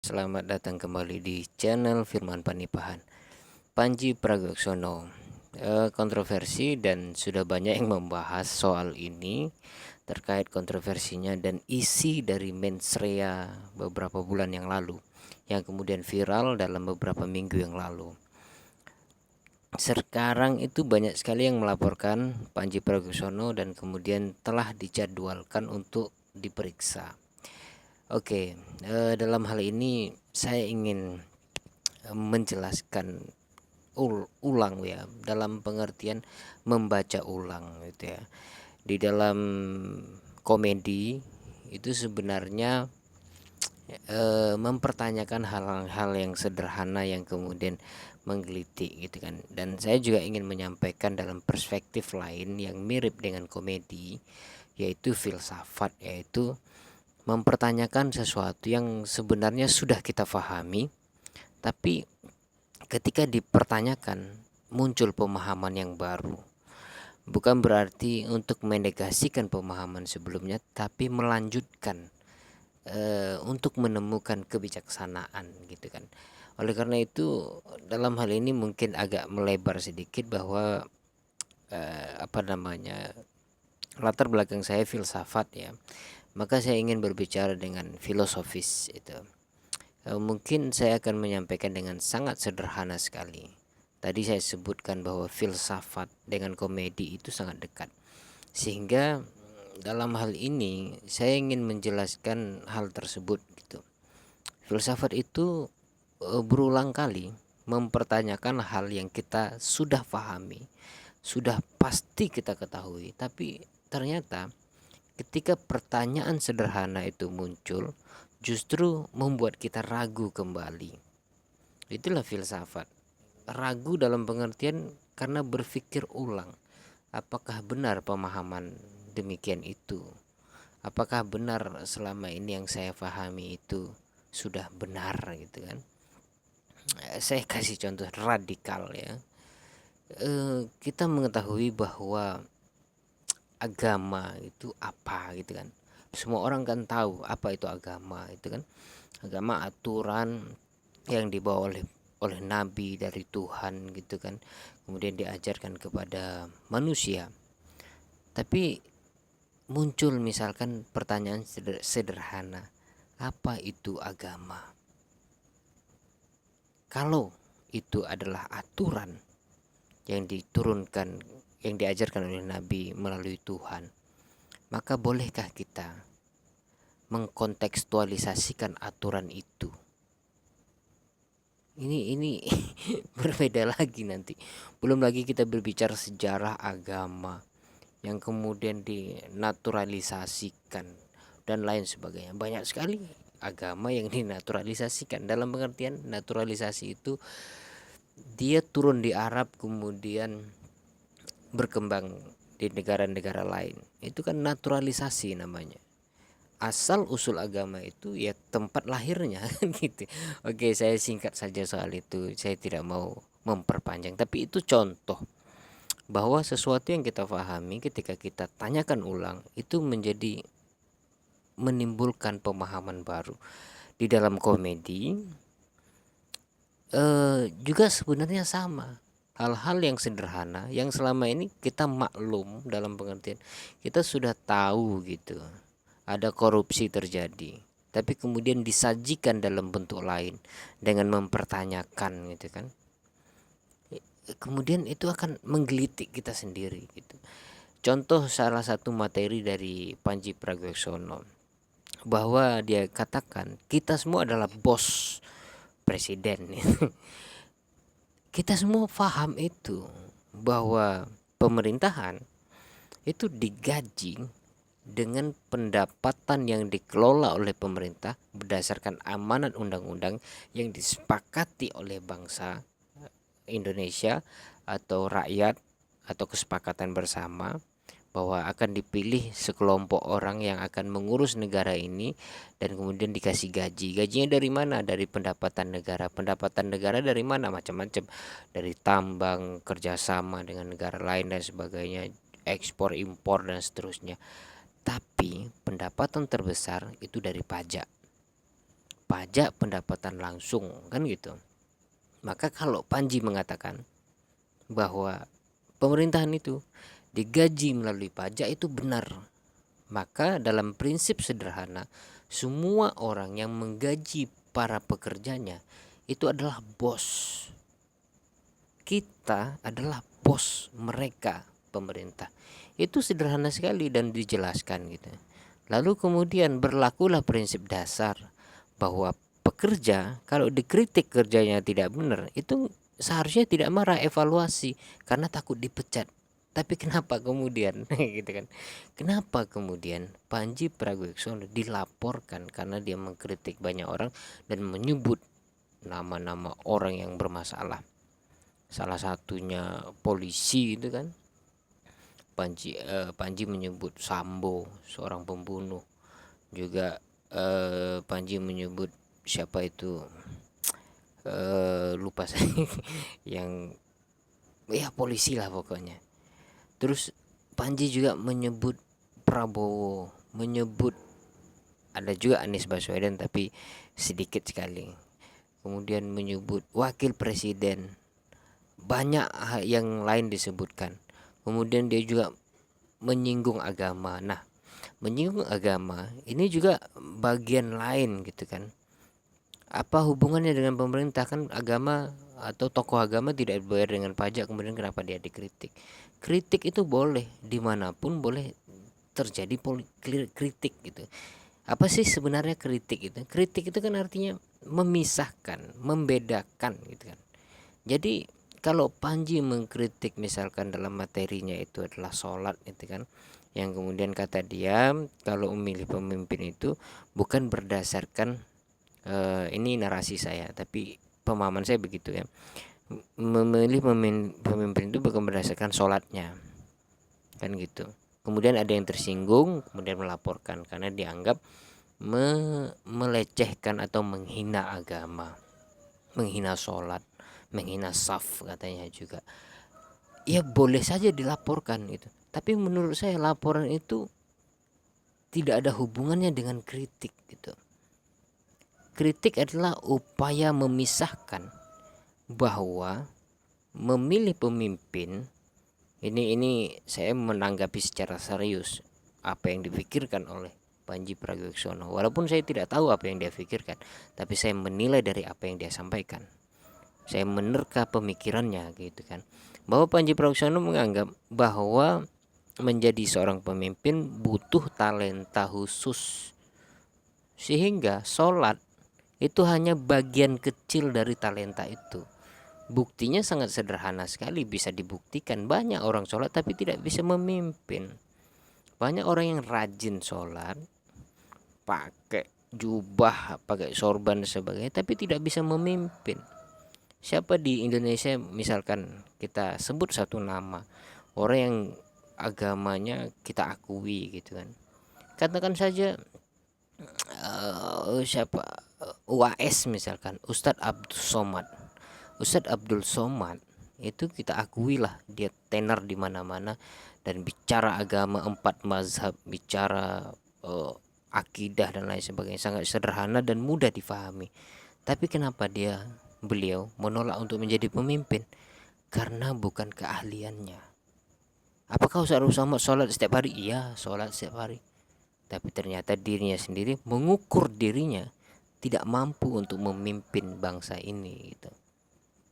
Selamat datang kembali di channel Firman Panipahan. Panji Pragiwaksono, kontroversi dan sudah banyak yang membahas soal ini terkait kontroversinya dan isi dari mensrea beberapa bulan yang lalu yang kemudian viral dalam beberapa minggu yang lalu. Sekarang itu banyak sekali yang melaporkan Panji Pragiwaksono dan kemudian telah dijadwalkan untuk diperiksa. Oke, dalam hal ini saya ingin menjelaskan ulang ya, dalam pengertian membaca ulang gitu ya. Di dalam komedi itu sebenarnya mempertanyakan hal-hal yang sederhana yang kemudian menggelitik gitu kan. Dan saya juga ingin menyampaikan dalam perspektif lain yang mirip dengan komedi, yaitu filsafat, yaitu mempertanyakan sesuatu yang sebenarnya sudah kita pahami, tapi ketika dipertanyakan muncul pemahaman yang baru. Bukan berarti untuk menegasikan pemahaman sebelumnya, tapi melanjutkan untuk menemukan kebijaksanaan gitu kan. Oleh karena itu dalam hal ini mungkin agak melebar sedikit bahwa latar belakang saya filsafat ya. Maka saya ingin berbicara dengan filosofis itu. Mungkin saya akan menyampaikan dengan sangat sederhana sekali. Tadi saya sebutkan bahwa filsafat dengan komedi itu sangat dekat. Sehingga dalam hal ini saya ingin menjelaskan hal tersebut gitu. Filsafat itu berulang kali mempertanyakan hal yang kita sudah pahami, sudah pasti kita ketahui, tapi ternyata ketika pertanyaan sederhana itu muncul, justru membuat kita ragu kembali. Itulah filsafat. Ragu dalam pengertian karena berpikir ulang. Apakah benar pemahaman demikian itu? Apakah benar selama ini yang saya pahami itu sudah benar gitu kan? Saya kasih contoh radikal ya. Kita mengetahui bahwa agama itu apa gitu kan. Semua orang kan tahu apa itu agama itu kan. Agama aturan yang dibawa oleh nabi dari Tuhan gitu kan. Kemudian diajarkan kepada manusia. Tapi muncul misalkan pertanyaan sederhana, apa itu agama? Kalau itu adalah aturan yang diturunkan, yang diajarkan oleh nabi melalui Tuhan, maka bolehkah kita mengkontekstualisasikan aturan itu? Ini berbeda lagi nanti. Belum lagi kita berbicara sejarah agama yang kemudian dinaturalisasikan dan lain sebagainya. Banyak sekali agama yang dinaturalisasikan. Dalam pengertian naturalisasi itu dia turun di Arab kemudian berkembang di negara-negara lain. Itu kan naturalisasi namanya. Asal usul agama itu ya tempat lahirnya gitu. Oke, saya singkat saja soal itu. Saya tidak mau memperpanjang, tapi itu contoh bahwa sesuatu yang kita pahami ketika kita tanyakan ulang itu menjadi menimbulkan pemahaman baru. Di dalam komedi juga sebenarnya sama. Hal-hal yang sederhana yang selama ini kita maklum, dalam pengertian kita sudah tahu gitu, ada korupsi terjadi, tapi kemudian disajikan dalam bentuk lain dengan mempertanyakan gitu kan, kemudian itu akan menggelitik kita sendiri gitu. Contoh salah satu materi dari Panji Pragiwaksono, bahwa dia katakan kita semua adalah bos presiden. Kita semua paham itu, bahwa pemerintahan itu digaji dengan pendapatan yang dikelola oleh pemerintah berdasarkan amanat undang-undang yang disepakati oleh bangsa Indonesia atau rakyat, atau kesepakatan bersama bahwa akan dipilih sekelompok orang yang akan mengurus negara ini, dan kemudian dikasih gaji. Gajinya dari mana? Dari pendapatan negara. Pendapatan negara dari mana? Macam-macam, dari tambang, kerjasama dengan negara lain dan sebagainya, ekspor impor dan seterusnya. Tapi pendapatan terbesar itu dari pajak. pajak pendapatan langsung, kan gitu. Maka kalau Panji mengatakan bahwa pemerintahan itu digaji melalui pajak, itu benar. Maka dalam prinsip sederhana, semua orang yang menggaji para pekerjanya itu adalah bos. Kita adalah bos mereka, pemerintah. Itu sederhana sekali dan dijelaskan gitu. Lalu kemudian berlakulah prinsip dasar bahwa pekerja kalau dikritik kerjanya tidak benar, itu seharusnya tidak marah, evaluasi, karena takut dipecat. Tapi kenapa kemudian gitu kan? Kenapa kemudian Panji Pragiwaksono dilaporkan karena dia mengkritik banyak orang dan menyebut nama-nama orang yang bermasalah. Salah satunya polisi itu kan. Panji menyebut Sambo seorang pembunuh. Juga Panji menyebut siapa itu, lupa saya yang ya polisi lah pokoknya. Terus Panji juga menyebut Prabowo, menyebut ada juga Anies Baswedan tapi sedikit sekali. Kemudian menyebut wakil presiden, banyak yang lain disebutkan. Kemudian dia juga menyinggung agama. Nah, menyinggung agama ini juga bagian lain gitu kan. Apa hubungannya dengan pemerintah? Kan agama atau tokoh agama tidak dibayar dengan pajak, kemudian kenapa dia dikritik? Kritik itu boleh, dimanapun boleh terjadi kritik gitu. Apa sih sebenarnya kritik itu? Kritik itu kan artinya memisahkan, membedakan gitu kan. Jadi kalau Panji mengkritik misalkan dalam materinya itu adalah sholat itu kan, yang kemudian kata dia kalau memilih pemimpin itu bukan berdasarkan ini narasi saya tapi pemahaman saya begitu ya, memilih pemimpin itu bukan berdasarkan sholatnya kan gitu. Kemudian ada yang tersinggung kemudian melaporkan karena dianggap melecehkan atau menghina agama, menghina sholat, menghina saf katanya juga. Ya boleh saja dilaporkan itu, tapi menurut saya laporan itu tidak ada hubungannya dengan kritik gitu. Kritik adalah upaya memisahkan bahwa memilih pemimpin ini saya menanggapi secara serius apa yang dipikirkan oleh Panji Pragiwaksono. Walaupun saya tidak tahu apa yang dia pikirkan, tapi saya menilai dari apa yang dia sampaikan. Saya menerka pemikirannya gitu kan. Bahwa Panji Pragiwaksono menganggap bahwa menjadi seorang pemimpin butuh talenta khusus. Sehingga sholat itu hanya bagian kecil dari talenta itu. Buktinya sangat sederhana sekali, bisa dibuktikan. Banyak orang sholat tapi tidak bisa memimpin. Banyak orang yang rajin sholat, pakai jubah, pakai sorban dan sebagainya, tapi tidak bisa memimpin. Siapa di Indonesia misalkan kita sebut satu nama, orang yang agamanya kita akui gitu kan. Katakan saja siapa, UAS misalkan, Ustadz Abdul Somad. Ustadz Abdul Somad itu kita akui lah dia tenar di mana-mana dan bicara agama 4 mazhab, bicara akidah dan lain sebagainya sangat sederhana dan mudah difahami. Tapi kenapa beliau menolak untuk menjadi pemimpin? Karena bukan keahliannya. Apakah Ustadz Abdul Somad sholat setiap hari? Iya, sholat setiap hari. Tapi ternyata dirinya sendiri mengukur dirinya tidak mampu untuk memimpin bangsa ini gitu,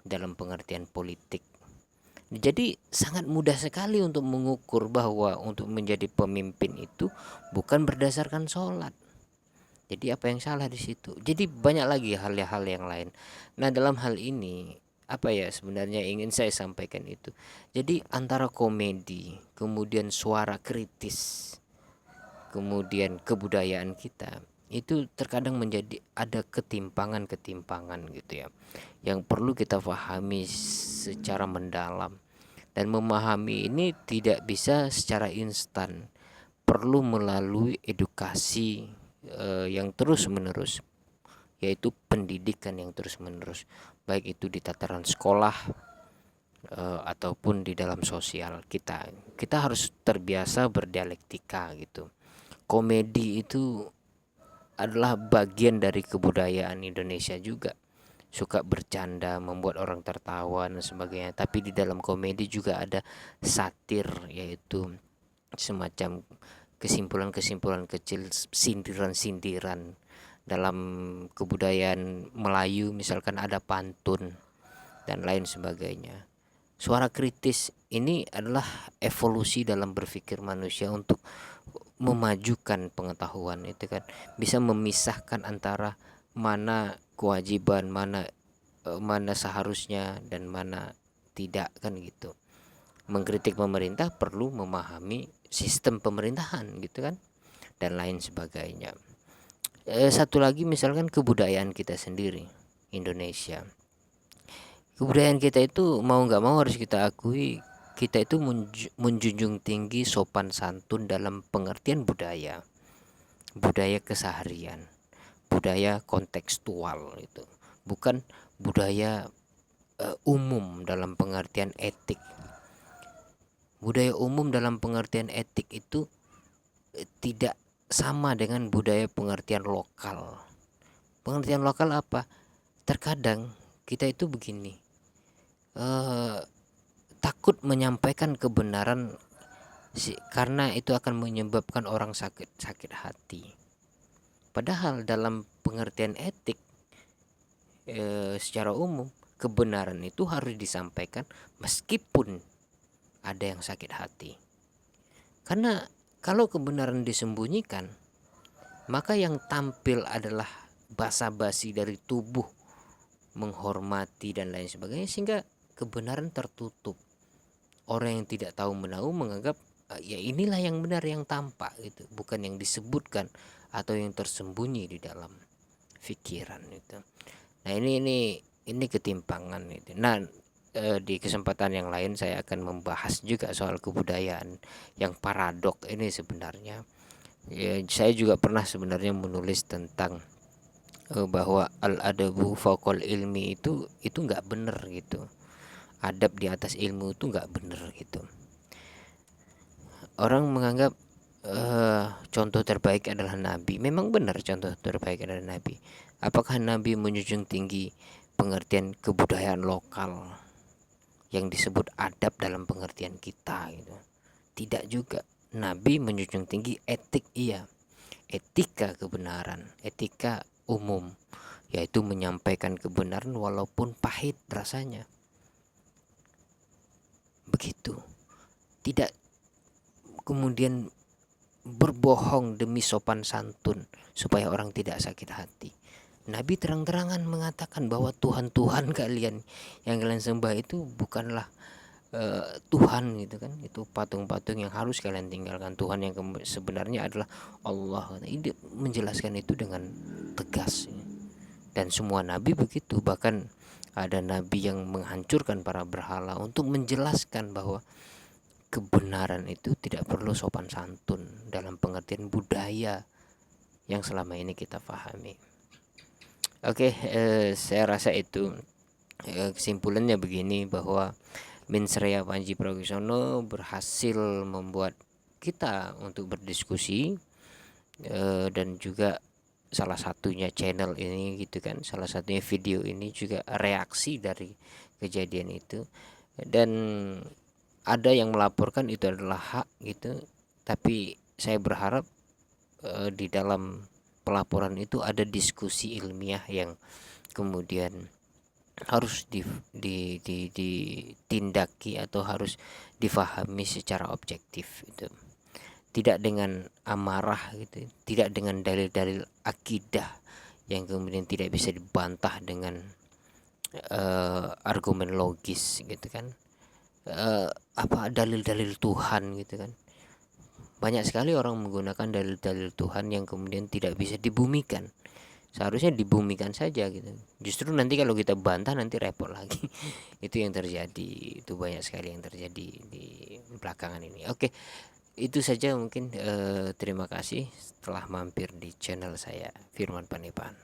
dalam pengertian politik. Jadi sangat mudah sekali untuk mengukur bahwa untuk menjadi pemimpin itu bukan berdasarkan sholat. Jadi apa yang salah di situ? Jadi banyak lagi hal-hal yang lain. Nah dalam hal ini apa ya sebenarnya ingin saya sampaikan itu. Jadi antara komedi, kemudian suara kritis, kemudian kebudayaan kita itu terkadang menjadi ada ketimpangan gitu ya, yang perlu kita pahami secara mendalam. Dan memahami ini tidak bisa secara instan, perlu melalui edukasi yang terus menerus, yaitu pendidikan yang terus menerus, baik itu di tataran sekolah ataupun di dalam sosial kita harus terbiasa berdialektika gitu. Komedi itu adalah bagian dari kebudayaan Indonesia juga. Suka bercanda, membuat orang tertawa dan sebagainya. Tapi di dalam komedi juga ada satir, yaitu semacam kesimpulan-kesimpulan kecil, sindiran-sindiran. Dalam kebudayaan Melayu misalkan ada pantun dan lain sebagainya. Suara kritis ini adalah evolusi dalam berpikir manusia untuk memajukan pengetahuan, itu kan bisa memisahkan antara mana kewajiban, mana seharusnya dan mana tidak, kan gitu. Mengkritik pemerintah perlu memahami sistem pemerintahan, gitu kan, dan lain sebagainya. Satu lagi misalkan kebudayaan kita sendiri Indonesia. Kebudayaan kita itu mau nggak mau harus kita akui, kita itu menjunjung tinggi sopan santun dalam pengertian budaya, budaya keseharian, budaya kontekstual itu, bukan budaya umum dalam pengertian etik. Budaya umum dalam pengertian etik itu tidak sama dengan budaya pengertian lokal. Pengertian lokal apa? Terkadang kita itu begini, takut menyampaikan kebenaran karena itu akan menyebabkan orang sakit hati. Padahal dalam pengertian etik secara umum, kebenaran itu harus disampaikan meskipun ada yang sakit hati. Karena kalau kebenaran disembunyikan, maka yang tampil adalah basa-basi dari tubuh, menghormati dan lain sebagainya, sehingga kebenaran tertutup. Orang yang tidak tahu menahu menganggap ya inilah yang benar, yang tampak gitu, bukan yang disebutkan atau yang tersembunyi di dalam pikiran itu. Nah, ini ketimpangan itu. Nah, di kesempatan yang lain saya akan membahas juga soal kebudayaan yang paradok ini sebenarnya. Ya, saya juga pernah sebenarnya menulis tentang bahwa al-adabu faqal ilmi itu nggak bener gitu. Adab di atas ilmu itu nggak bener gitu. Orang menganggap contoh terbaik adalah Nabi. Memang benar contoh terbaik adalah Nabi. Apakah Nabi menjunjung tinggi pengertian kebudayaan lokal yang disebut adab dalam pengertian kita gitu? Tidak juga. Nabi menjunjung tinggi etik, iya, etika kebenaran, etika umum, yaitu menyampaikan kebenaran walaupun pahit rasanya. Begitu. Tidak kemudian berbohong demi sopan santun supaya orang tidak sakit hati. Nabi terang-terangan mengatakan bahwa Tuhan kalian yang kalian sembah itu bukanlah Tuhan gitu kan, itu patung-patung yang harus kalian tinggalkan. Tuhan yang sebenarnya adalah Allah. Ini menjelaskan itu dengan tegas. Dan semua nabi begitu. Bahkan ada nabi yang menghancurkan para berhala untuk menjelaskan bahwa kebenaran itu tidak perlu sopan santun dalam pengertian budaya yang selama ini kita pahami. Oke, saya rasa itu kesimpulannya begini, bahwa Minsrea Panji Pragiwaksono berhasil membuat kita untuk berdiskusi, dan juga salah satunya channel ini gitu kan, salah satunya video ini juga reaksi dari kejadian itu. Dan ada yang melaporkan itu adalah hak gitu, tapi saya berharap di dalam pelaporan itu ada diskusi ilmiah yang kemudian harus ditindaki atau harus difahami secara objektif itu. Tidak dengan amarah gitu, tidak dengan dalil-dalil akidah yang kemudian tidak bisa dibantah dengan argumen logis gitu kan. Dalil-dalil Tuhan gitu kan. Banyak sekali orang menggunakan dalil-dalil Tuhan yang kemudian tidak bisa dibumikan. Seharusnya dibumikan saja gitu. Justru nanti kalau kita bantah nanti repot lagi. Itu yang terjadi. Itu banyak sekali yang terjadi di belakangan ini. Oke, itu saja mungkin. Terima kasih telah mampir di channel saya, Firman Panipan.